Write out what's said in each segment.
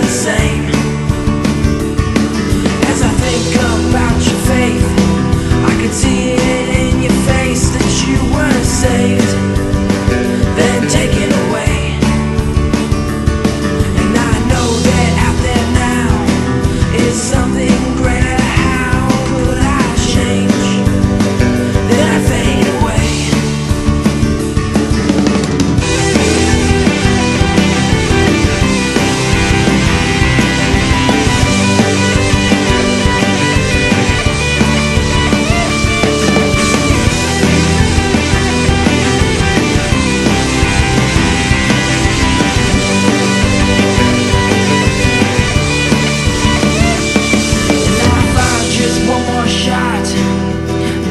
the same. As I think about your faith, I can see it in your face that you were saved, then taken away. And I know that out there now is something greater. How could I change? Then I fade away.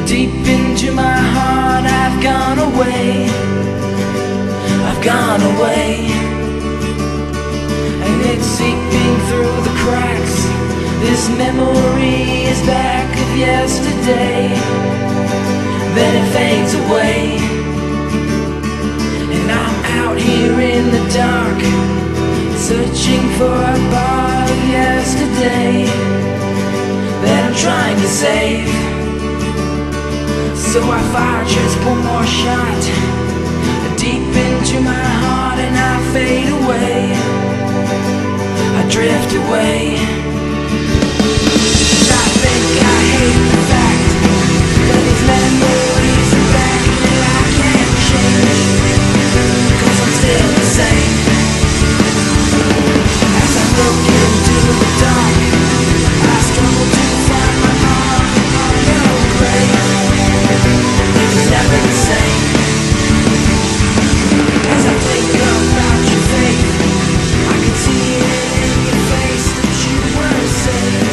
Deep into my heart, I've gone away. I've gone away. And it's seeping through the cracks. This memory is back of yesterday. Then it fades away. And I'm out here in the dark, searching for a part of yesterday that I'm trying to save. So I fire just one more shot deep into my heart, and I fade away. I drift away. And I think I hate the fact that these memories are back and I can't change, 'cause I'm still the same. As I look into the dark, I struggle to find my mark on your grave. It's never the same. As I think about your faith, I can see it in your face that you were saved.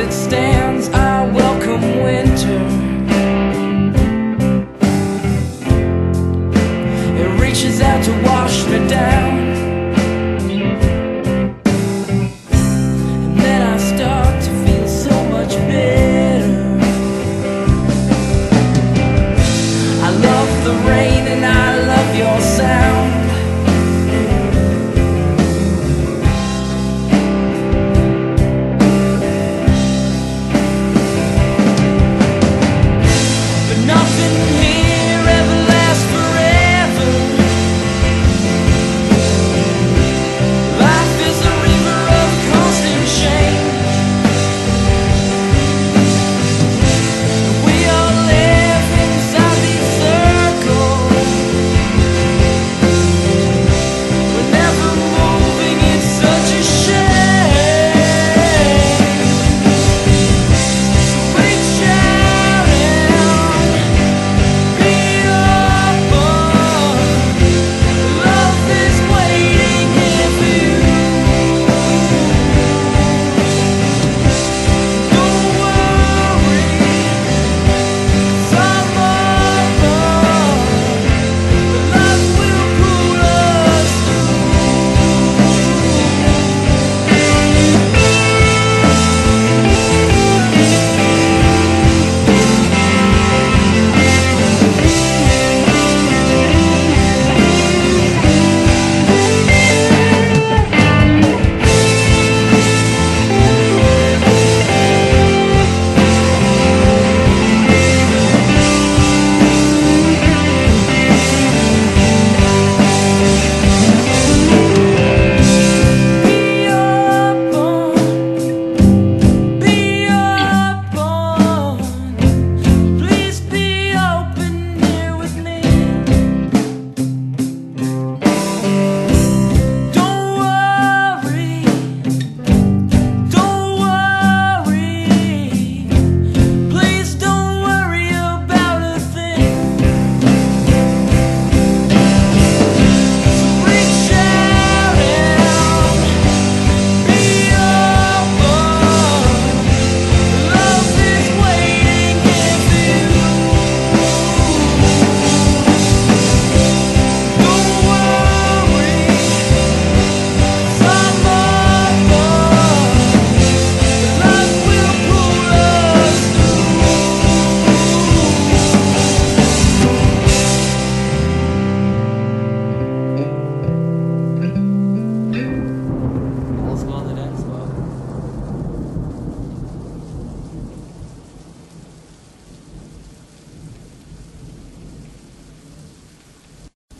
it stands, I welcome winter. It reaches out to wash me down, and then I start to feel so much better. I love the rain and I love your sound.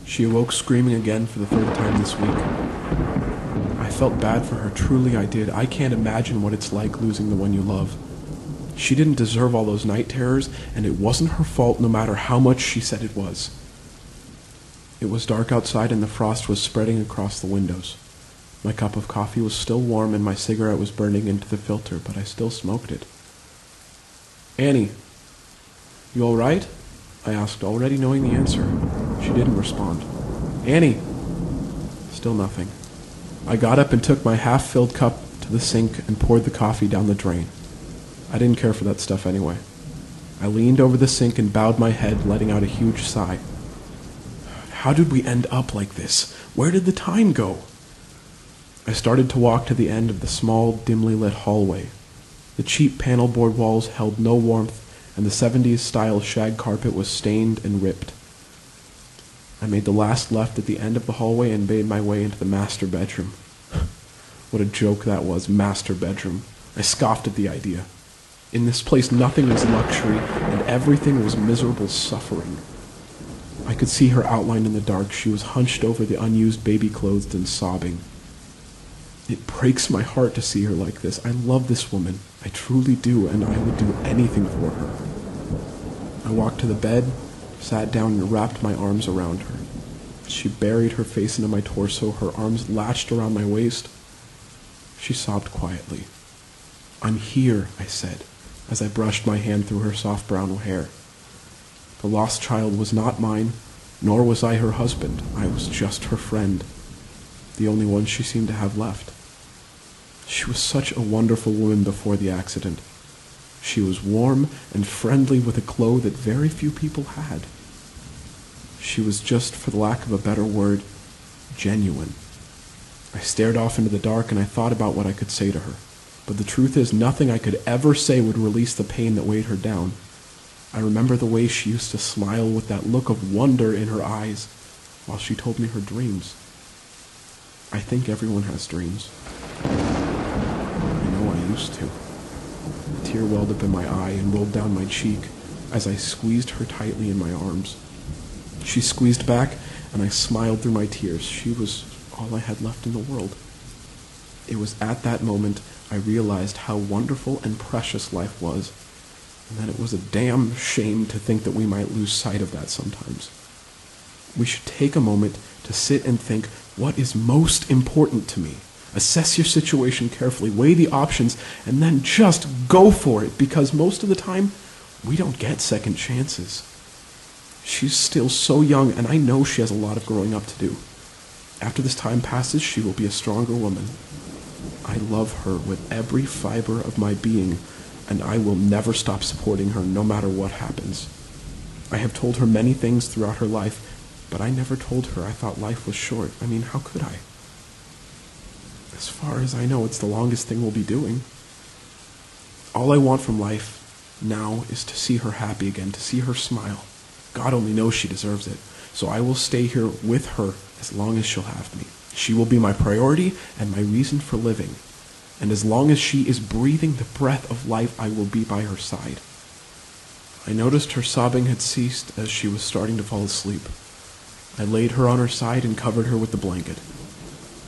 She awoke screaming again for the third time this week. I felt bad for her, truly I did. I can't imagine what it's like losing the one you love. She didn't deserve all those night terrors, and it wasn't her fault no matter how much she said it was. It was dark outside and the frost was spreading across the windows. My cup of coffee was still warm and my cigarette was burning into the filter, but I still smoked it. "Annie, you all right?" I asked, already knowing the answer. She didn't respond. "Annie!" Still nothing. I got up and took my half-filled cup to the sink and poured the coffee down the drain. I didn't care for that stuff anyway. I leaned over the sink and bowed my head, letting out a huge sigh. How did we end up like this? Where did the time go? I started to walk to the end of the small, dimly lit hallway. The cheap panel-board walls held no warmth, and the 70s-style shag carpet was stained and ripped. I made the last left at the end of the hallway and made my way into the master bedroom. What a joke that was, master bedroom. I scoffed at the idea. In this place, nothing was luxury, and everything was miserable suffering. I could see her outlined in the dark. She was hunched over the unused baby clothes and sobbing. It breaks my heart to see her like this. I love this woman. I truly do, and I would do anything for her. I walked to the bed, sat down, and wrapped my arms around her. She buried her face into my torso, her arms latched around my waist. She sobbed quietly. "I'm here," I said, as I brushed my hand through her soft brown hair. The lost child was not mine, nor was I her husband. I was just her friend, the only one she seemed to have left. She was such a wonderful woman before the accident. She was warm and friendly with a glow that very few people had. She was just, for the lack of a better word, genuine. I stared off into the dark and I thought about what I could say to her. But the truth is, nothing I could ever say would release the pain that weighed her down. I remember the way she used to smile with that look of wonder in her eyes while she told me her dreams. I think everyone has dreams. I know I used to. A tear welled up in my eye and rolled down my cheek as I squeezed her tightly in my arms. She squeezed back and I smiled through my tears. She was all I had left in the world. It was at that moment I realized how wonderful and precious life was, and that it was a damn shame to think that we might lose sight of that sometimes. We should take a moment to sit and think, what is most important to me? Assess your situation carefully, weigh the options, and then just go for it, because most of the time, we don't get second chances. She's still so young, and I know she has a lot of growing up to do. After this time passes, she will be a stronger woman. I love her with every fiber of my being, and I will never stop supporting her no matter what happens. I have told her many things throughout her life, but I never told her I thought life was short. I mean, how could I? As far as I know, it's the longest thing we'll be doing. All I want from life now is to see her happy again, to see her smile. God only knows she deserves it. So I will stay here with her as long as she'll have me. She will be my priority and my reason for living. And as long as she is breathing the breath of life, I will be by her side. I noticed her sobbing had ceased as she was starting to fall asleep. I laid her on her side and covered her with the blanket.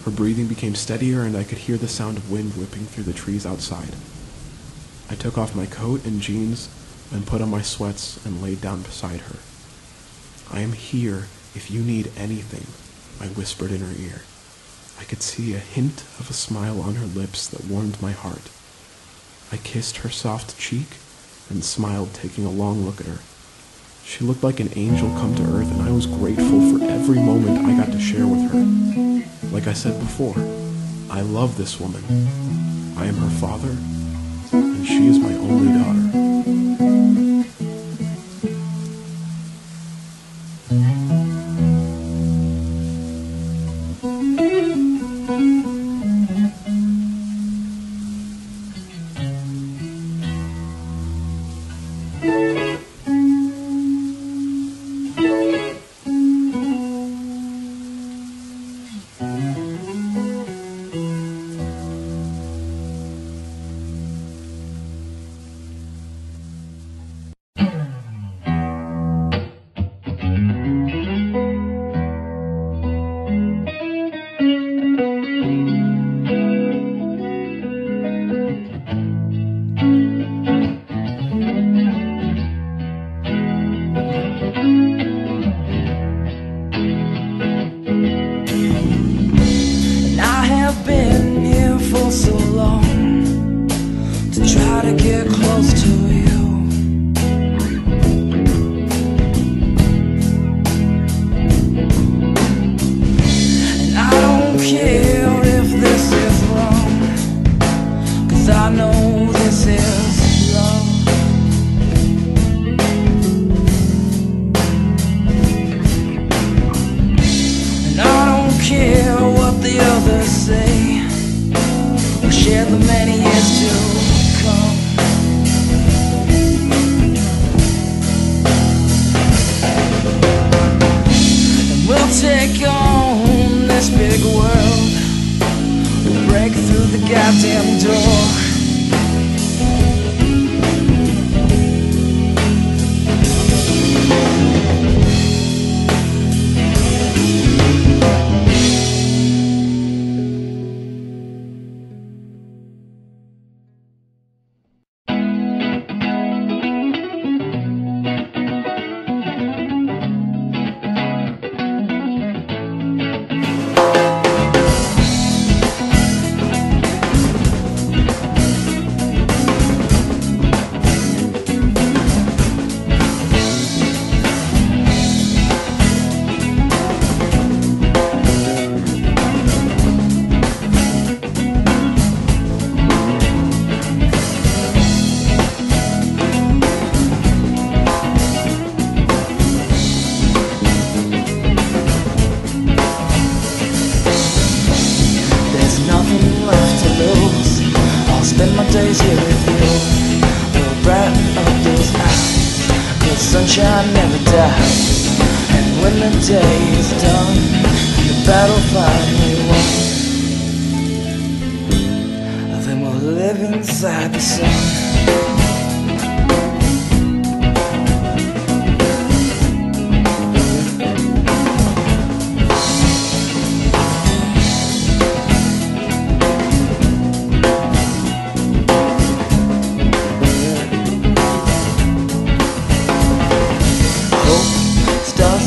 Her breathing became steadier and I could hear the sound of wind whipping through the trees outside. I took off my coat and jeans and put on my sweats and laid down beside her. I am here if you need anything, I whispered in her ear. I could see a hint of a smile on her lips that warmed my heart. I kissed her soft cheek and smiled, taking a long look at her. She looked like an angel come to earth, and I was grateful for every moment I got to share with her. Like I said before, I love this woman. I am her father, and she is my only daughter. spend my days here with you. We'll brighten up those eyes, 'cause sunshine never dies. And when the day is done, the battle finally won, then we'll live inside the sun.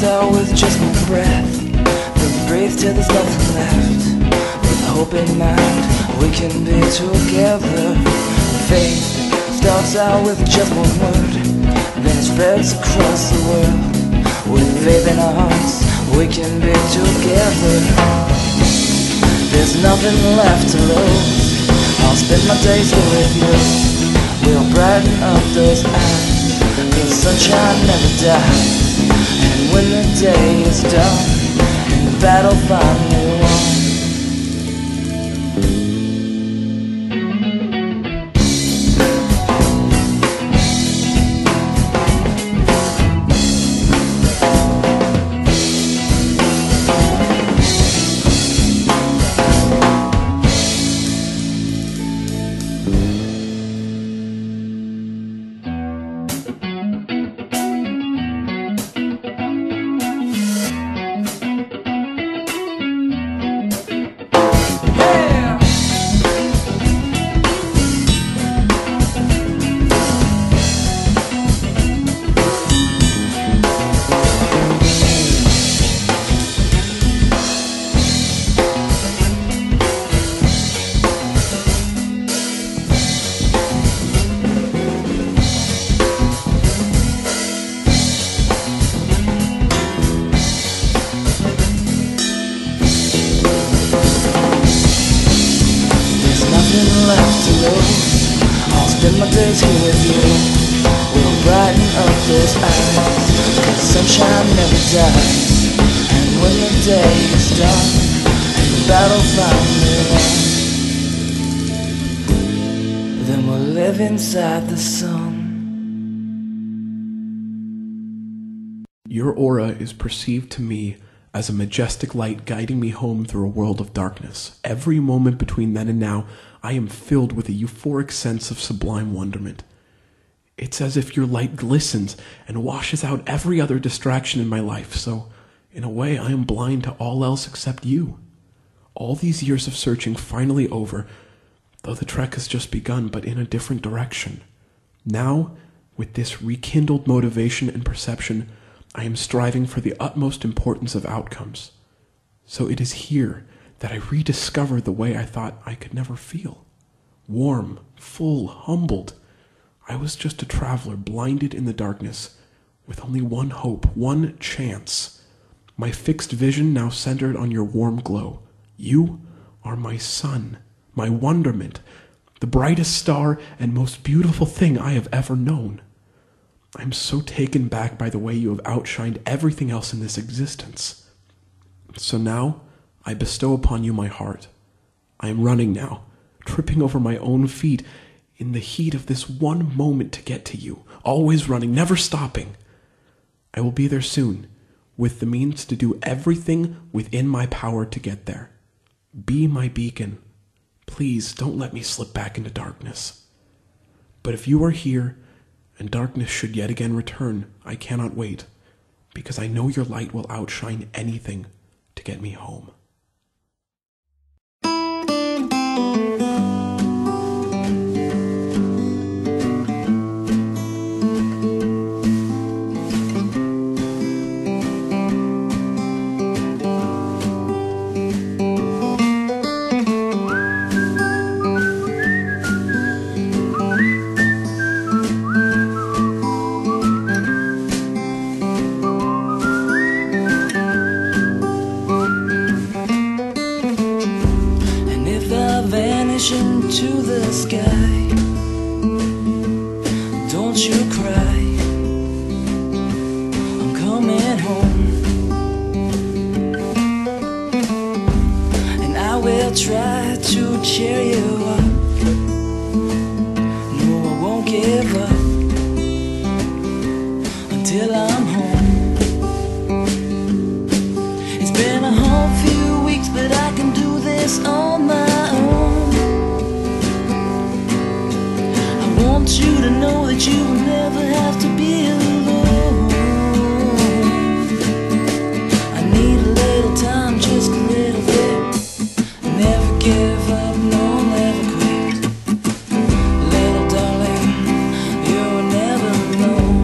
Out with just my breath, then breathe till there's nothing left. With hope in mind, we can be together. Faith starts out with just one word, then it spreads across the world. With faith in our hearts, we can be together. There's nothing left to lose. I'll spend my days here with you. We'll brighten up those eyes, 'cause sunshine never dies. And when the day is done, and the battle finally won, left to lose. I'll spend my days here with you. We'll brighten up those eyes, 'cause sunshine never dies. And when the day is done, and the battle finally won, then we'll live inside the sun. Your aura is perceived to me as a majestic light guiding me home through a world of darkness. Every moment between then and now, I am filled with a euphoric sense of sublime wonderment. It's as if your light glistens and washes out every other distraction in my life, so in a way I am blind to all else except you. All these years of searching finally over, though the trek has just begun, but in a different direction. Now, with this rekindled motivation and perception, I am striving for the utmost importance of outcomes. So it is here that I rediscover the way I thought I could never feel. Warm, full, humbled. I was just a traveler blinded in the darkness, with only one hope, one chance. My fixed vision now centered on your warm glow. You are my sun, my wonderment, the brightest star and most beautiful thing I have ever known. I am so taken back by the way you have outshined everything else in this existence. So now, I bestow upon you my heart. I am running now, tripping over my own feet in the heat of this one moment to get to you, always running, never stopping. I will be there soon, with the means to do everything within my power to get there. Be my beacon. Please don't let me slip back into darkness. But if you are here, and darkness should yet again return, I cannot wait, because I know your light will outshine anything to get me home. want you to know that you will never have to be alone. I need a little time, just a little bit. Never give up, no, never quit. Little darling, you're never alone.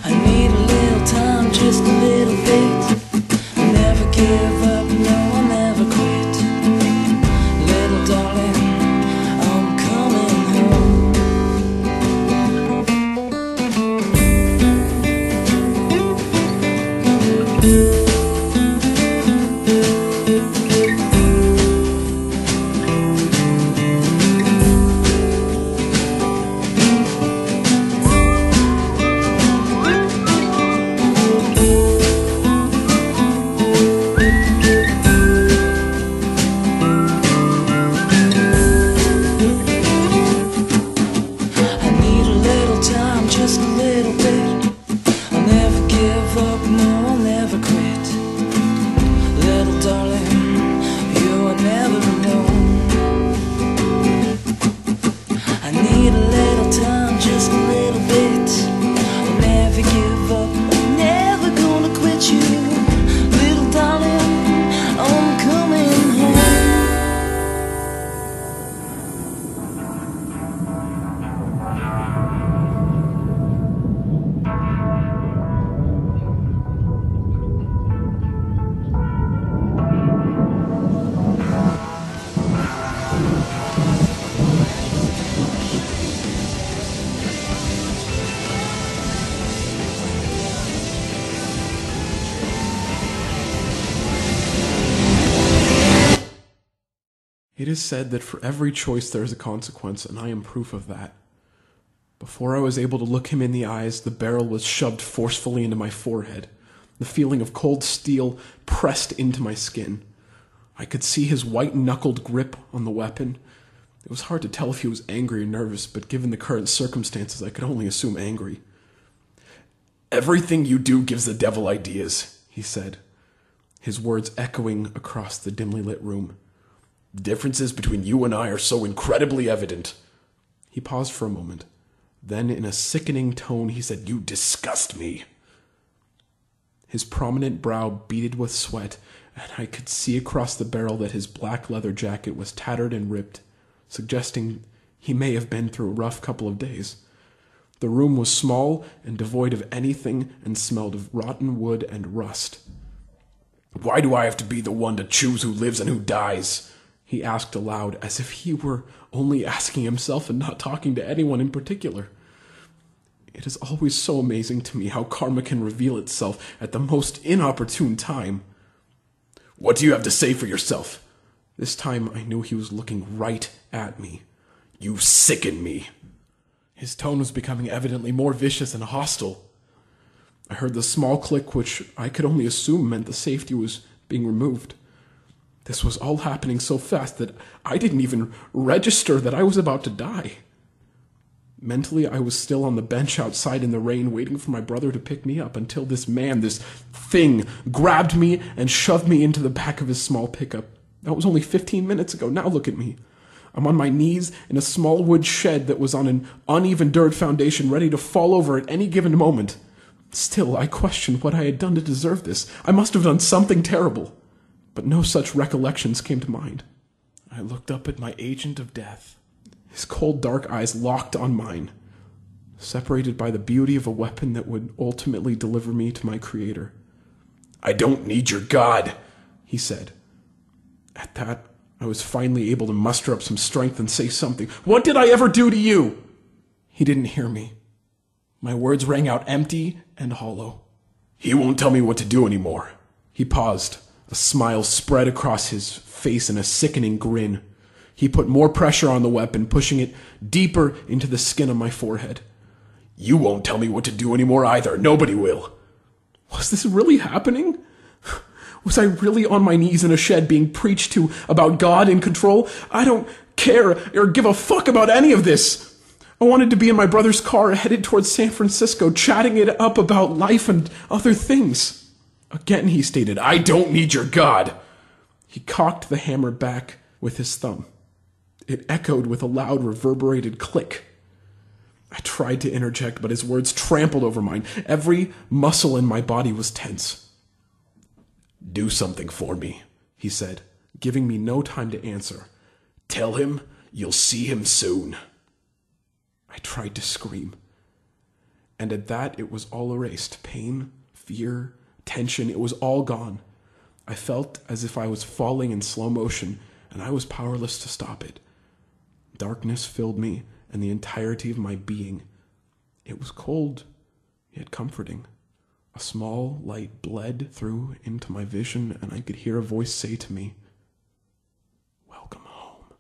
I need a little time, just a little bit. Never give up, no, I'll never quit. Little darling, I'm coming home. I need a little time, just a little bit. I'll never give up, no, I'll never quit. Little darling, you are never alone. I need a little time, just a little bit. I'll never give up, I'm never gonna quit you. Little darling, I'm coming home. It is said that for every choice there is a consequence, and I am proof of that. Before I was able to look him in the eyes, the barrel was shoved forcefully into my forehead. The feeling of cold steel pressed into my skin. I could see his white-knuckled grip on the weapon. It was hard to tell if he was angry or nervous, but given the current circumstances, I could only assume angry. "Everything you do gives the devil ideas," he said, his words echoing across the dimly lit room. "The differences between you and I are so incredibly evident." He paused for a moment. Then, in a sickening tone, he said, "You disgust me." His prominent brow beaded with sweat, and I could see across the barrel that his black leather jacket was tattered and ripped, suggesting he may have been through a rough couple of days. The room was small and devoid of anything and smelled of rotten wood and rust. "Why do I have to be the one to choose who lives and who dies?" he asked aloud, as if he were only asking himself and not talking to anyone in particular. It is always so amazing to me how karma can reveal itself at the most inopportune time. "What do you have to say for yourself?" This time I knew he was looking right at me. "You sicken me." His tone was becoming evidently more vicious and hostile. I heard the small click which I could only assume meant the safety was being removed. This was all happening so fast that I didn't even register that I was about to die. Mentally, I was still on the bench outside in the rain waiting for my brother to pick me up until this man, this thing, grabbed me and shoved me into the back of his small pickup. That was only 15 minutes ago. Now look at me. I'm on my knees in a small wood shed that was on an uneven dirt foundation, ready to fall over at any given moment. Still, I questioned what I had done to deserve this. I must have done something terrible. But no such recollections came to mind. I looked up at my agent of death. His cold, dark eyes locked on mine, separated by the beauty of a weapon that would ultimately deliver me to my creator. "I don't need your God," he said. At that, I was finally able to muster up some strength and say something. "What did I ever do to you?" He didn't hear me. My words rang out empty and hollow. "He won't tell me what to do anymore." He paused. A smile spread across his face in a sickening grin. He put more pressure on the weapon, pushing it deeper into the skin of my forehead. "You won't tell me what to do anymore either. Nobody will." Was this really happening? Was I really on my knees in a shed being preached to about God in control? I don't care or give a fuck about any of this. I wanted to be in my brother's car headed towards San Francisco, chatting it up about life and other things. Again he stated, "I don't need your God." He cocked the hammer back with his thumb. It echoed with a loud, reverberated click. I tried to interject, but his words trampled over mine. Every muscle in my body was tense. "Do something for me," he said, giving me no time to answer. "Tell him you'll see him soon." I tried to scream. And at that, it was all erased. Pain, fear, tension, it was all gone. I felt as if I was falling in slow motion, and I was powerless to stop it. Darkness filled me and the entirety of my being. It was cold, yet comforting. A small light bled through into my vision, and I could hear a voice say to me, "Welcome home."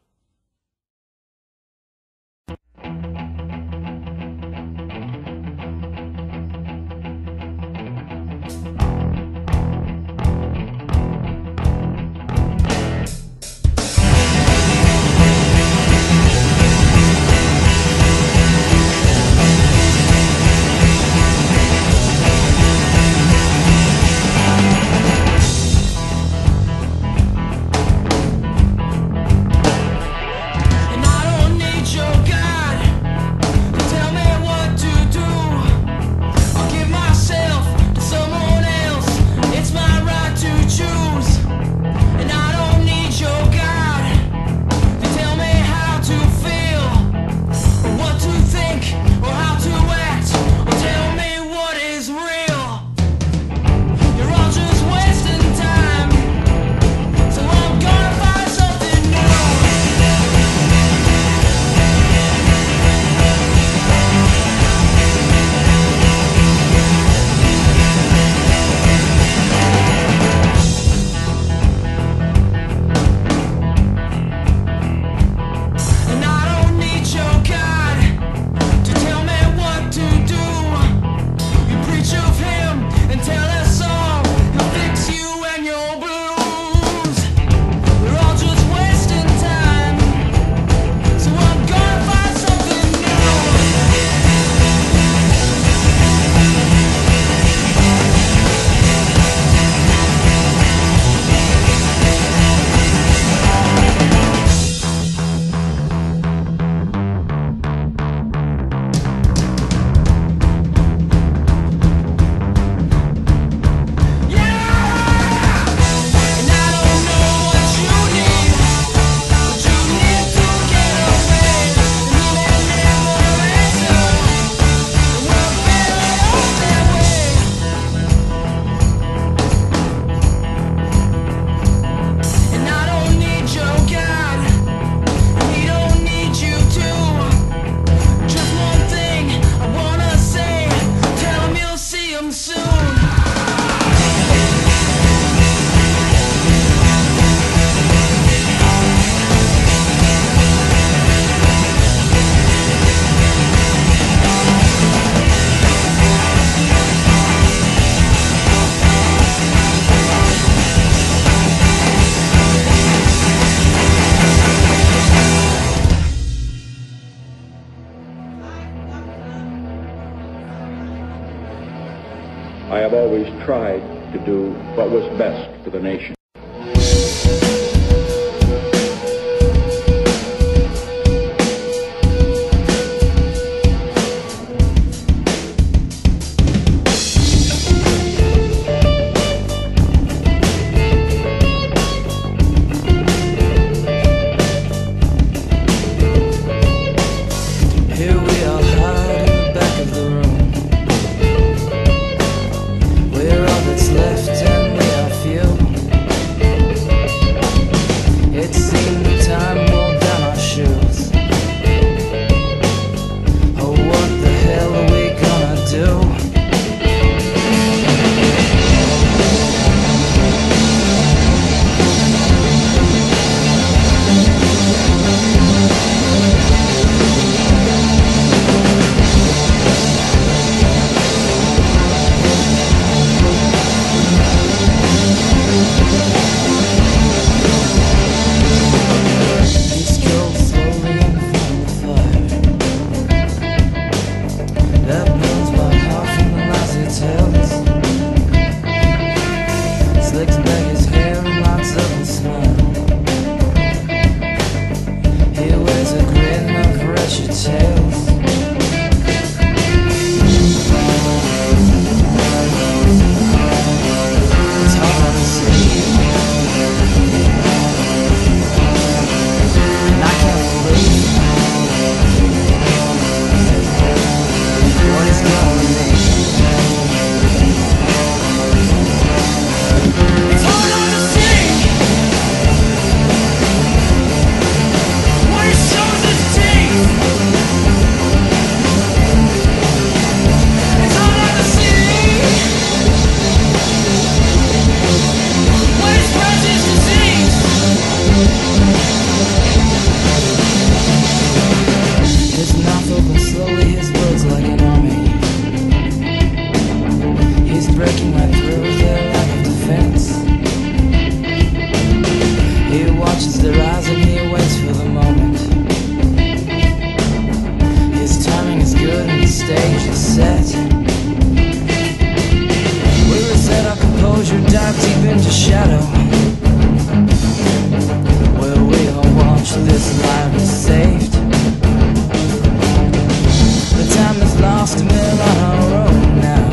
I have always tried to do what was best for the nation. Left and we are few. tales. It's hard to see, and I can't believe what is going on. It's hard not to see what it shows its teeth. It's hard not to see what it spreads its disease. His mouth opens slowly, his words like an army. He's breaking right through their line of defense. He watches their eyes and he waits for the moment. His timing is good and the stage is set. We reset our composure, dive deep into shadow, where we all watch this life is saved. The time is lost and we're on our own now.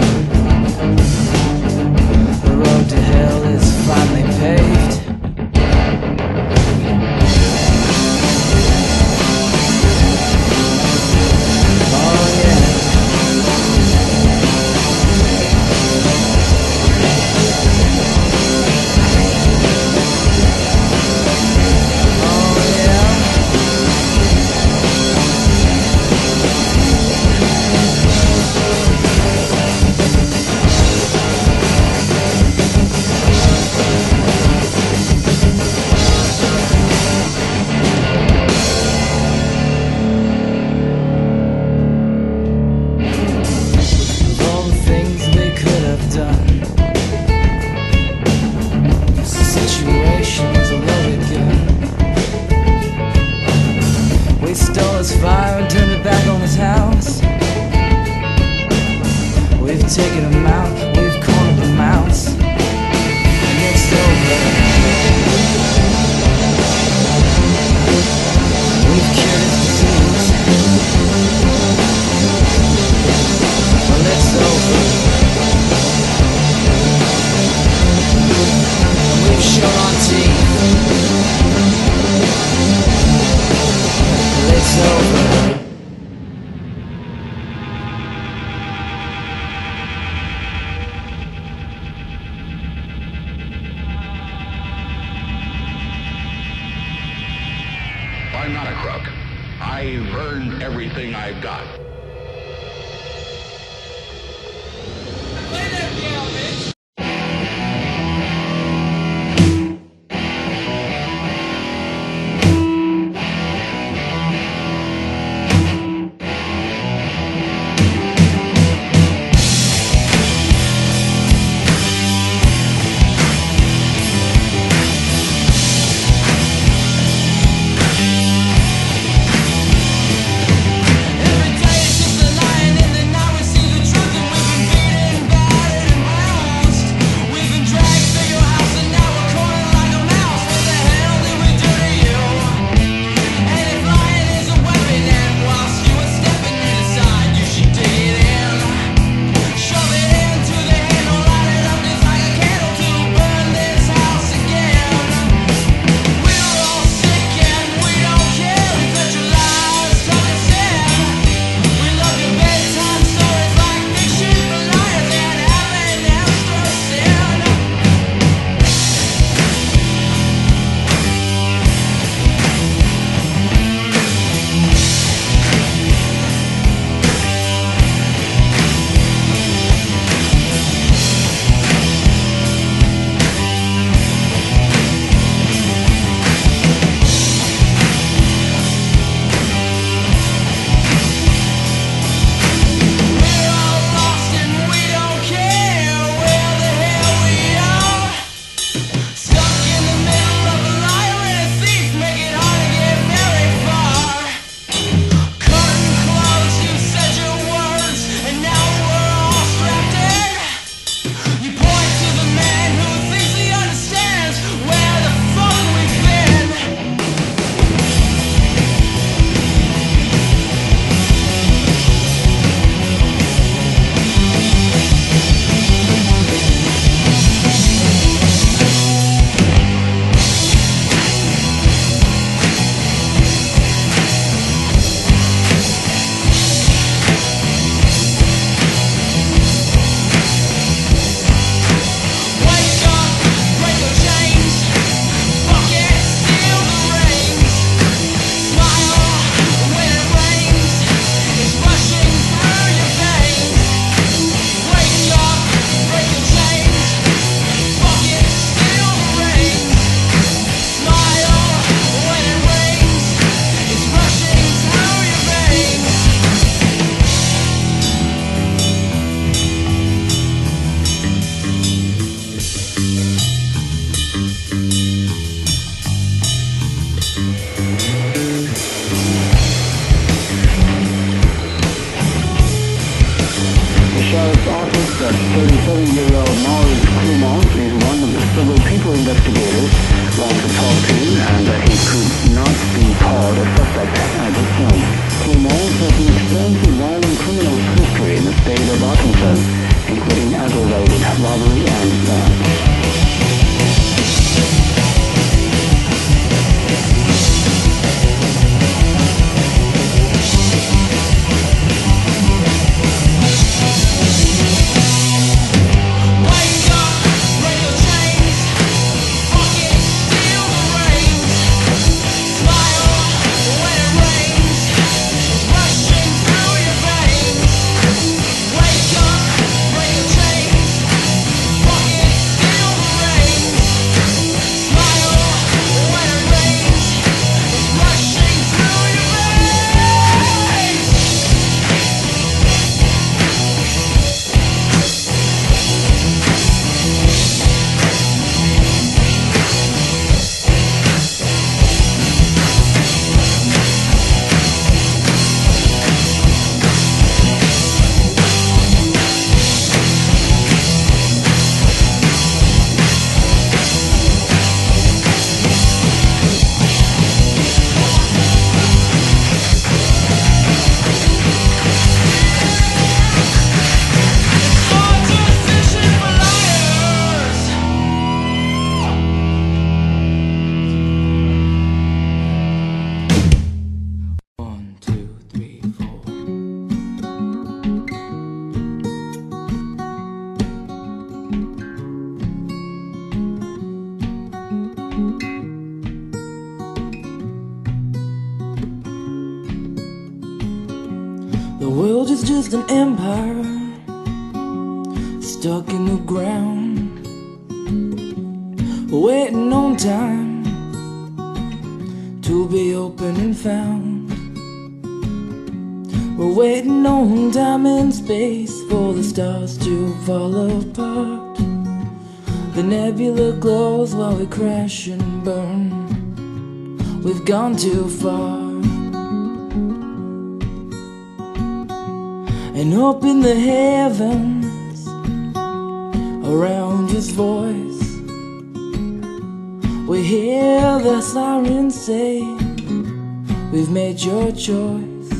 The road to hell is finally paved. Oh yeah. Oh yeah. Of all the things we could have done, this situation is a loaded gun. We stole his fire and turned it back on his house. We've taken him out, we've cornered the mouse, and it's over. We've cured his disease. Well, it's over. And we've shown our teeth. Well, it's over. I'm not a crook. I've earned everything I've got. Every day sheriff's office that 37-year-old Maurice Clement is one of the several people investigators want to talk to, and that he could not be called a suspect at this point. Clement has an extensive violent criminal history in the state of Arkansas, including aggravated robbery and theft. The world is just an empire stuck in the ground, waiting on time to be open and found. We're waiting on time and space for the stars to fall apart. The nebula glows while we crash and burn. We've gone too far. And up in the heavens, around his voice, we hear the sirens say, we've made your choice.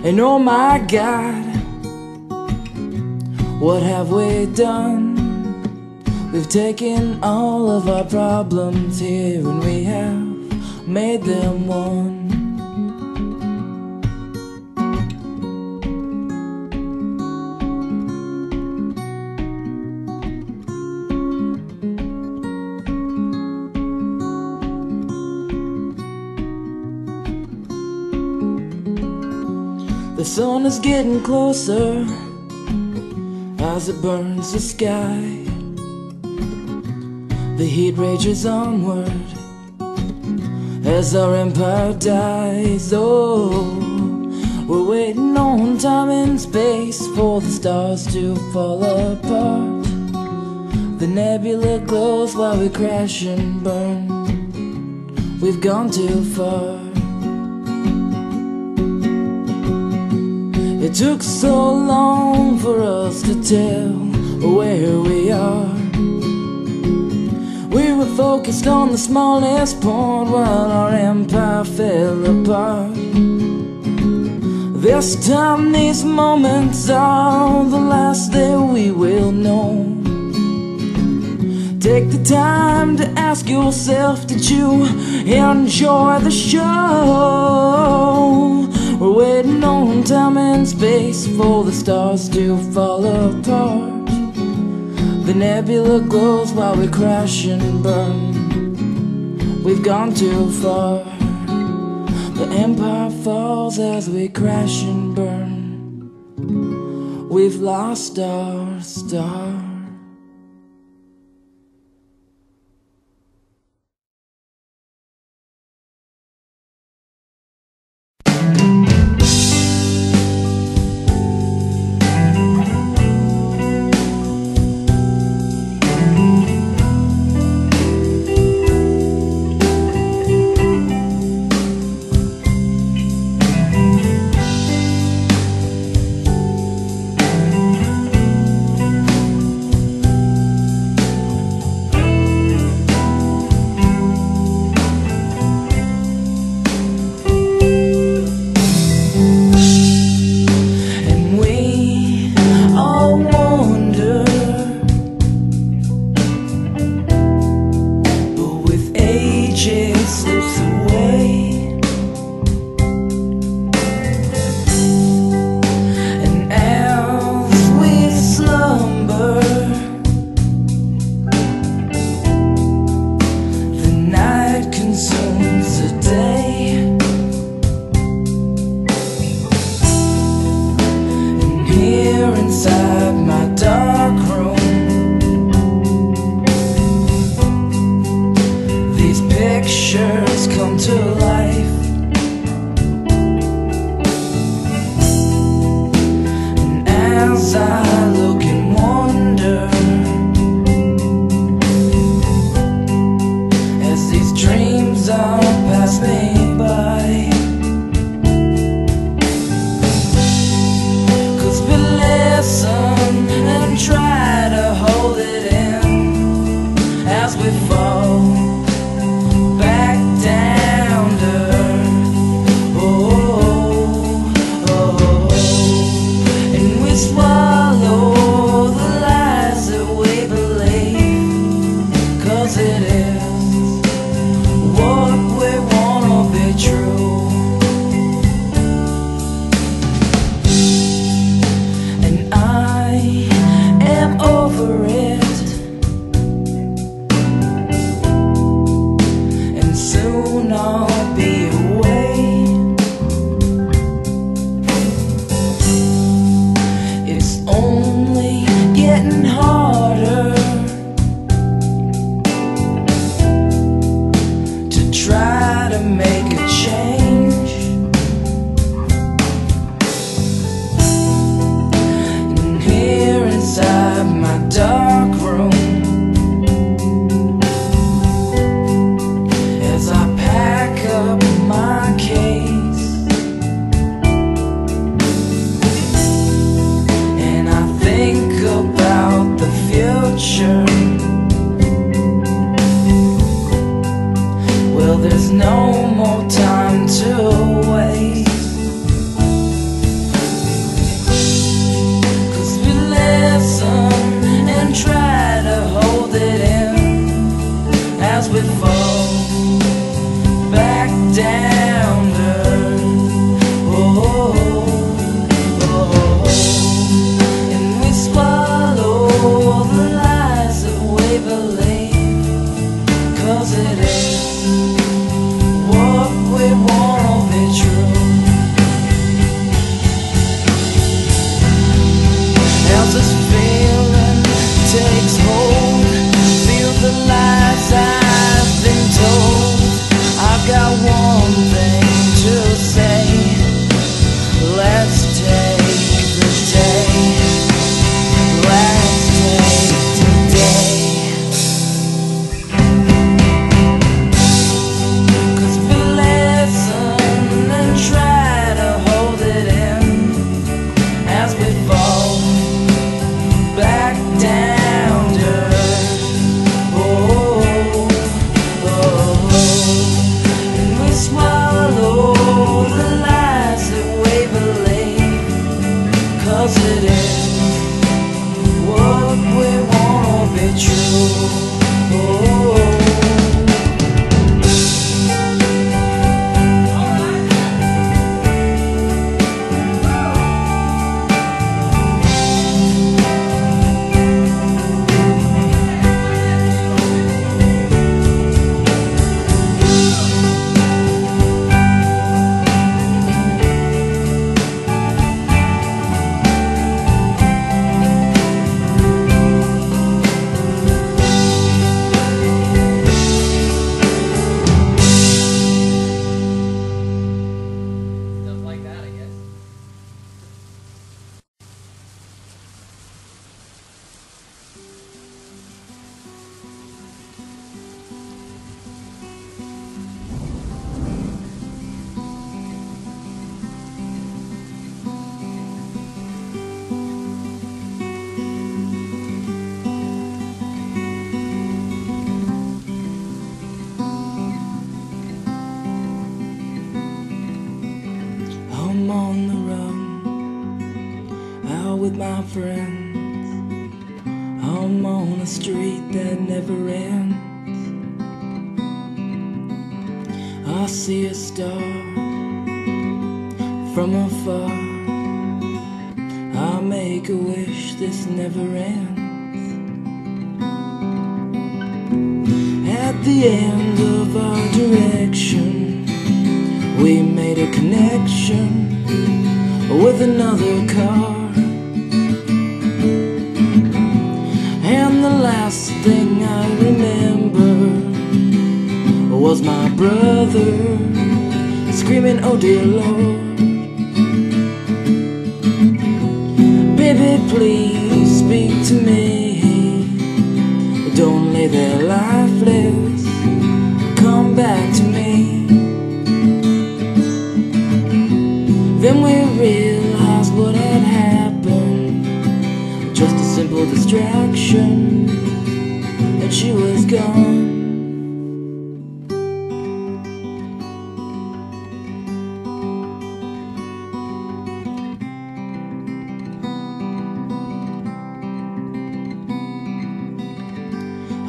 And oh my God, what have we done? We've taken all of our problems here and we have made them one. The sun is getting closer as it burns the sky. The heat rages onward as our empire dies. Oh, we're waiting on time and space for the stars to fall apart. The nebula glows while we crash and burn. We've gone too far. It took so long for us to tell where we are. We were focused on the smallest point while our empire fell apart. This time these moments are the last that we will know. Take the time to ask yourself, did you enjoy the show? We're waiting on time and space for the stars to fall apart. The nebula glows while we crash and burn. We've gone too far. The empire falls as we crash and burn. We've lost our star. I'm on the run, out with my friends. I'm on a street that never ends. I see a star from afar. I make a wish this never ends. At the end of our direction, we made a connection with another car. And the last thing I remember was my brother screaming, "Oh dear Lord." Baby, please speak to me. Don't lay there lifeless. Come back to me. Then we realized what had happened. Just a simple distraction, and she was gone.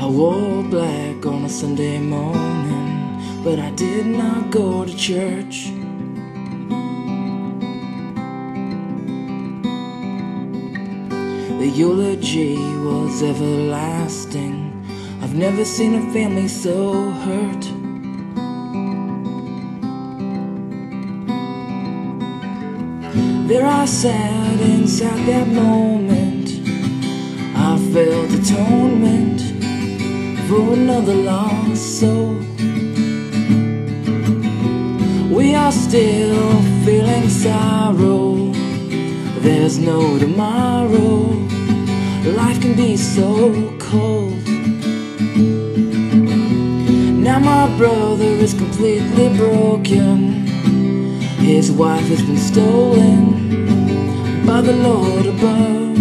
I wore black on a Sunday morning, but I did not go to church. The eulogy was everlasting. I've never seen a family so hurt. There I sat inside that moment. I felt atonement for another lost soul. We are still feeling sorrow. There's no tomorrow. Life can be so cold. Now my brother is completely broken. His wife has been stolen by the Lord above.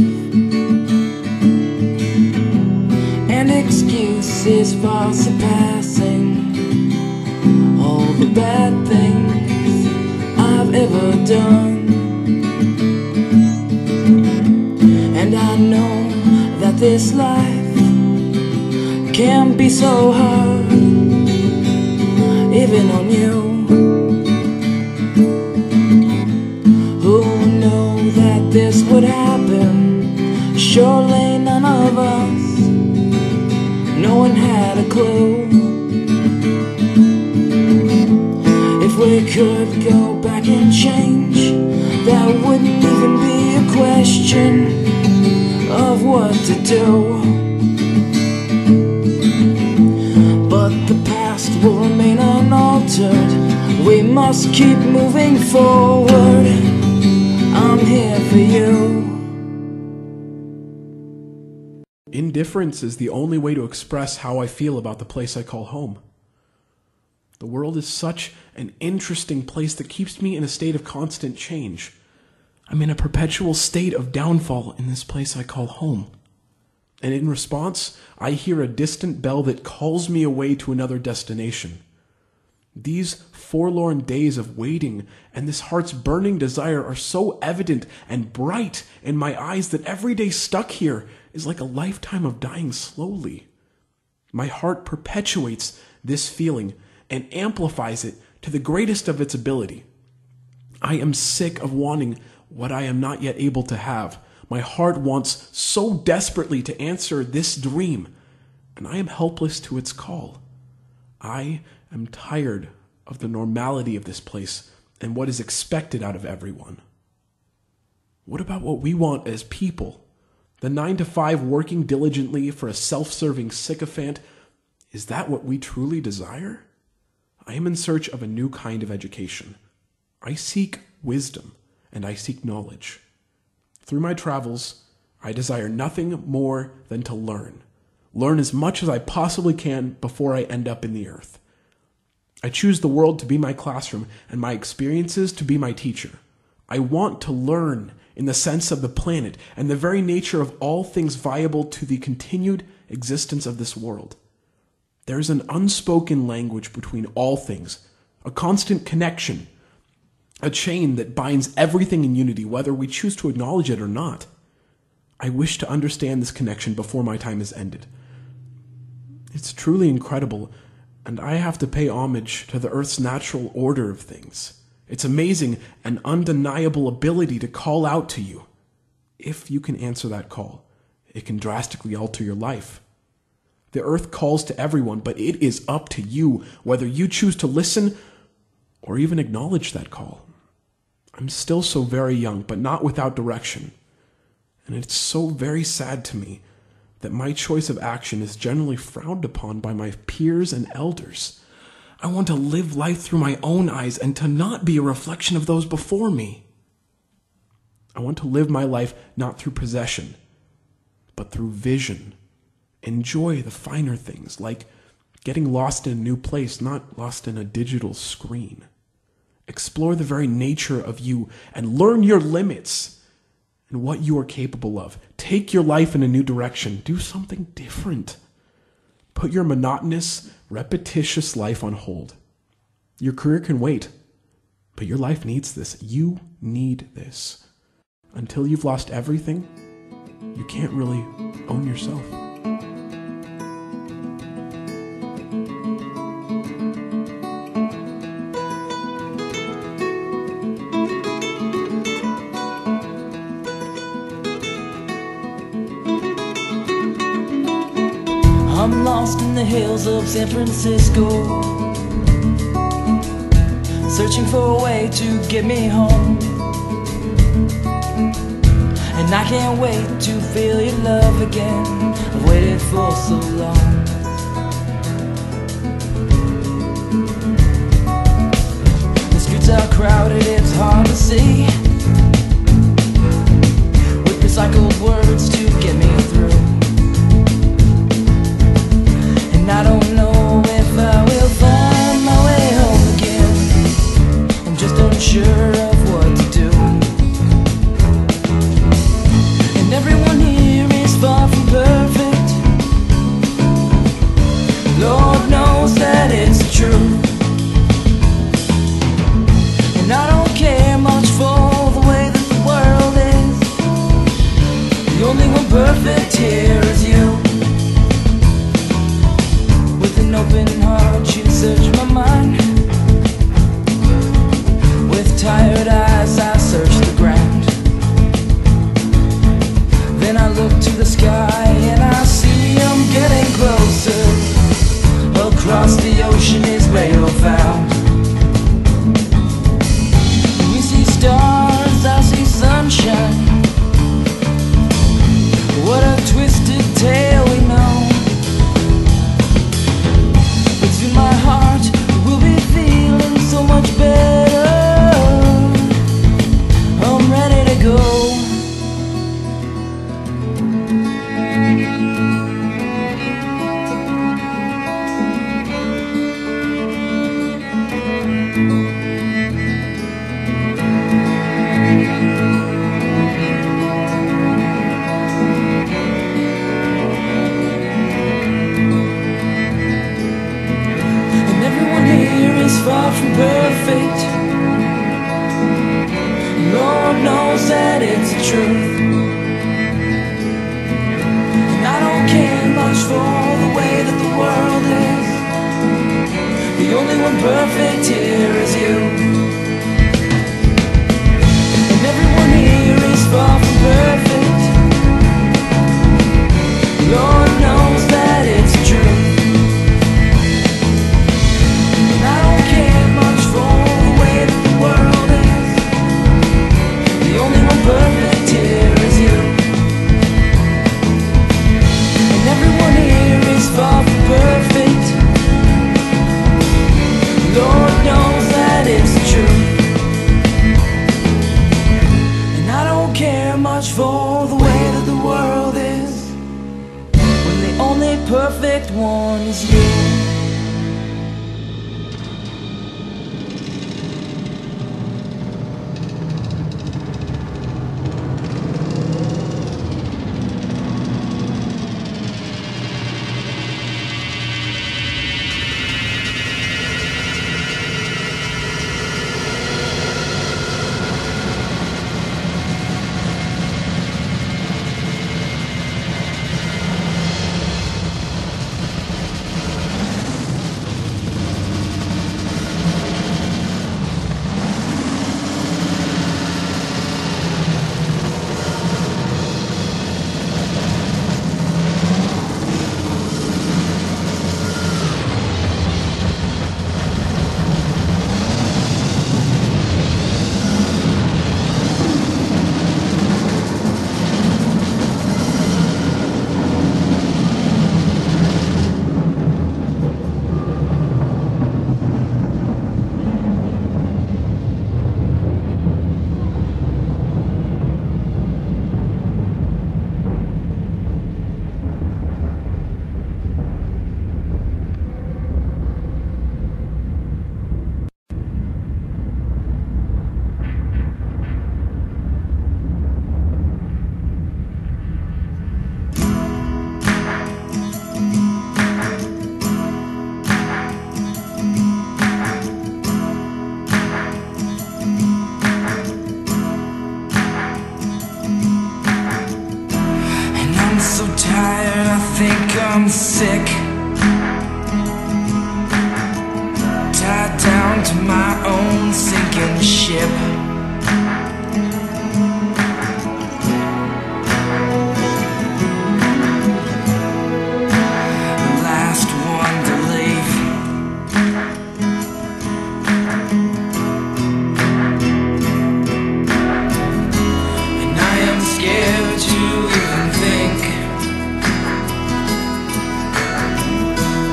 And excuses far surpassing all the bad things I've ever done. And I know that this life can be so hard, even on you. Who knew that this would happen? Surely none of us. No one had a clue. If we could go back and change, that wouldn't even be a question of what to do. But the past will remain unaltered. We must keep moving forward. I'm here for you. Indifference is the only way to express how I feel about the place I call home. The world is such an interesting place that keeps me in a state of constant change. I'm in a perpetual state of downfall in this place I call home. And in response, I hear a distant bell that calls me away to another destination. These forlorn days of waiting and this heart's burning desire are so evident and bright in my eyes that every day stuck here is like a lifetime of dying slowly. My heart perpetuates this feeling and amplifies it to the greatest of its ability. I am sick of wanting what I am not yet able to have. My heart wants so desperately to answer this dream, and I am helpless to its call. I am tired of the normality of this place and what is expected out of everyone. What about what we want as people? The 9-to-5 working diligently for a self-serving sycophant, is that what we truly desire? I am in search of a new kind of education. I seek wisdom and I seek knowledge. Through my travels, I desire nothing more than to learn. Learn as much as I possibly can before I end up in the earth. I choose the world to be my classroom and my experiences to be my teacher. I want to learn in the sense of the planet and the very nature of all things viable to the continued existence of this world. There is an unspoken language between all things, a constant connection a chain that binds everything in unity, whether we choose to acknowledge it or not. I wish to understand this connection before my time is ended. It's truly incredible, and I have to pay homage to the Earth's natural order of things. Its amazing and undeniable ability to call out to you. If you can answer that call, it can drastically alter your life. The Earth calls to everyone, but it is up to you whether you choose to listen or even acknowledge that call. I'm still so very young, but not without direction. And it's so very sad to me that my choice of action is generally frowned upon by my peers and elders. I want to live life through my own eyes and to not be a reflection of those before me. I want to live my life not through possession, but through vision. Enjoy the finer things, like getting lost in a new place, not lost in a digital screen. Explore the very nature of you and learn your limits and what you are capable of. Take your life in a new direction. Do something different. Put your monotonous, repetitious life on hold. Your career can wait, but your life needs this. You need this. Until you've lost everything, you can't really own yourself. I'm lost in the hills of San Francisco, searching for a way to get me home. And I can't wait to feel your love again. I've waited for so long. The streets are crowded, it's hard to see, with recycled words to get me through. And I don't know if I will find my way home again. I'm just unsure of what to do. And everyone here is far from perfect. Lord knows that it's true. And I don't care much for the way that the world is. The only one perfect here is you. An open heart, you search my mind. With tired eyes, I search the ground. Then I look to the sky and I see I'm getting closer. Across the ocean is where you're found. We see stars, I see sunshine. What a twisted tale we know. My heart will be feeling so much better. I'm ready to go. Far from perfect. Lord knows that it's the truth. And I don't care much for the way that the world is. The only one perfect here is you. And everyone here is far from perfect. Lord knows that it's the truth. Perfect here is you. And everyone here is far from perfect. Lord knows that it's true. And I don't care much for the way that the world is, when the only perfect one is you. sick, tied down to my own sinking ship. The last one to leave, and I am scared to even think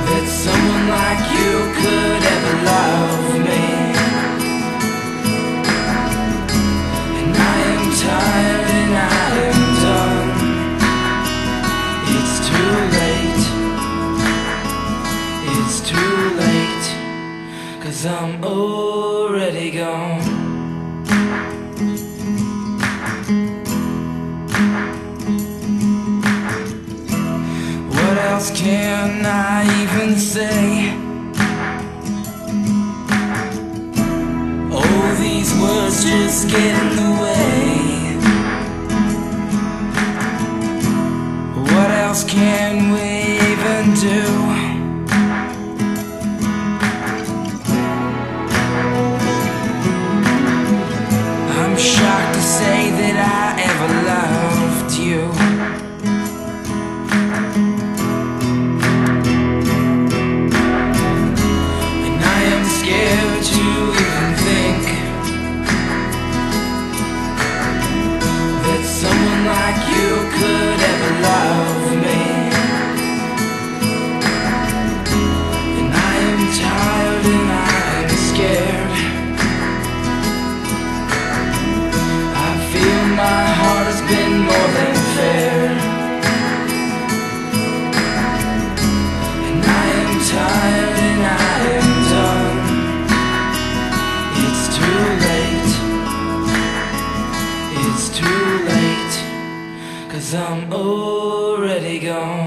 that someone like you could ever love me. And I am tired and I am done. It's too late. It's too late, 'cause I'm already gone. What else can I even say? Oh, these words just get in the way. What else can we even do? I'm shocked to say that I ever loved you. Scared to even think that someone like you could ever love me. And I am tired and I am scared. I feel my heart has been more than fair. And I am tired and I am done. It's too late, it's too late, 'cause I'm already gone.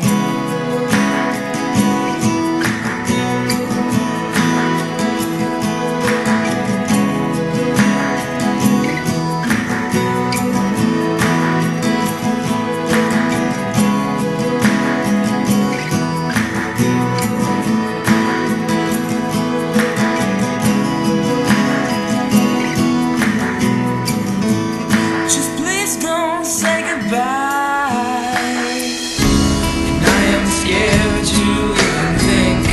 And I am scared to even think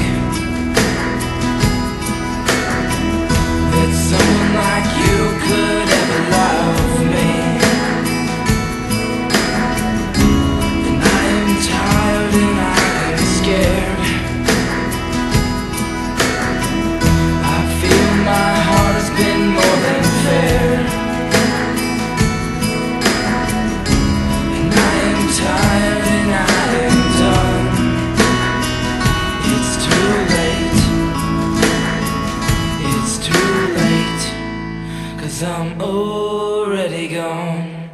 that someone like you could ever love me. And I am tired and I am scared. I feel my heart has been more than fair. Tired and I am done. It's too late. It's too late, 'cause I'm already gone.